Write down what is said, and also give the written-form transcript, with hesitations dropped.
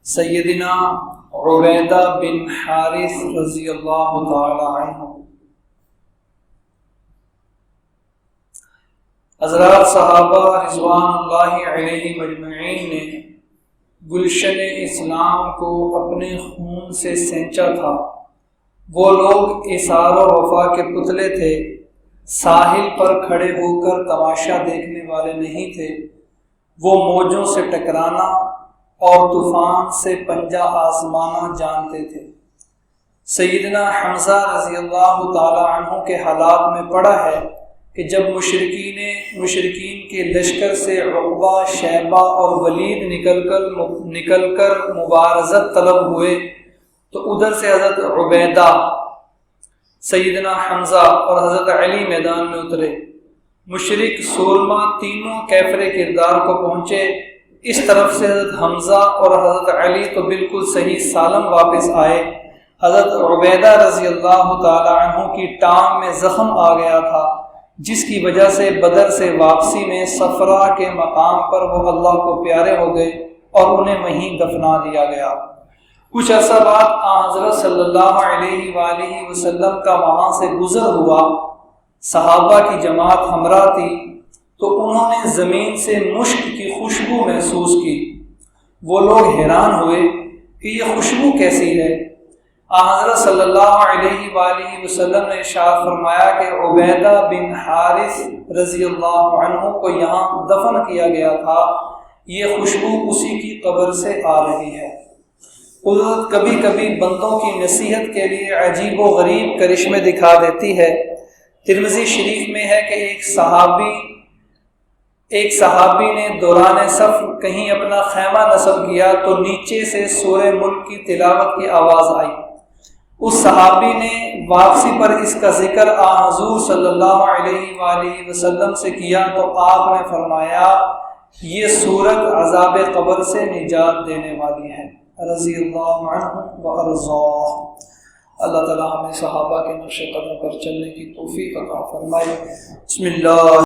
سیدنا عبیدہ بن حارث رضی اللہ تعالی عنہ۔ حضرات صحابہ رضوان اللہ علیہ مجمعین نے گلشن اسلام کو اپنے خون سے سینچا تھا۔ وہ لوگ اثار و وفا کے پتلے تھے، ساحل پر کھڑے ہو کر تماشا دیکھنے والے نہیں تھے۔ وہ موجوں سے ٹکرانا اور طوفان سے پنجہ آزمانا جانتے تھے۔ سیدنا حمزہ رضی اللہ تعالی عنہ کے حالات میں پڑھا ہے کہ جب مشرکین کے لشکر سے عقبہ، شیبہ اور ولید نکل کر مبارزت طلب ہوئے تو ادھر سے حضرت عبیدہ، سیدنا حمزہ اور حضرت علی میدان میں اترے۔ مشرک سولما تینوں کیفر کردار کو پہنچے۔ اس طرف سے حضرت حمزہ اور حضرت علی تو بالکل صحیح سالم واپس آئے۔ حضرت عبیدہ رضی اللہ تعالی عنہ کی ٹانگ میں زخم آ گیا تھا، جس کی وجہ سے بدر سے واپسی میں صفرا کے مقام پر وہ اللہ کو پیارے ہو گئے اور انہیں وہیں دفنا دیا گیا۔ کچھ عرصہ بعد حضرت صلی اللہ علیہ وآلہ وسلم کا وہاں سے گزر ہوا۔ صحابہ کی جماعت ہمراہ تھی تو انہوں نے زمین سے مشک کی خوشبو محسوس کی۔ وہ لوگ حیران ہوئے کہ یہ خوشبو کیسی ہے۔ حضرت صلی اللہ علیہ وآلہ وسلم نے ارشاد فرمایا کہ عبیدہ بن حارث رضی اللہ عنہ کو یہاں دفن کیا گیا تھا، یہ خوشبو اسی کی قبر سے آ رہی ہے۔ قدرت کبھی کبھی بندوں کی نصیحت کے لیے عجیب و غریب کرشمے دکھا دیتی ہے۔ ترمذی شریف میں ہے کہ ایک صحابی نے دوران سفر کہیں اپنا خیمہ نصب کیا تو نیچے سے سورہ ملک کی تلاوت کی آواز آئی۔ اس صحابی نے واپسی پر اس کا ذکر حضور صلی اللہ علیہ وآلہ وسلم سے کیا تو آپ نے فرمایا یہ سورت عذاب قبر سے نجات دینے والی ہے۔ رضی اللہ عنہ وارضاہ۔ اللہ تعالی ہمیں صحابہ کے نقش قدم پر چلنے کی توفیق عطا فرمائے۔ بسم اللہ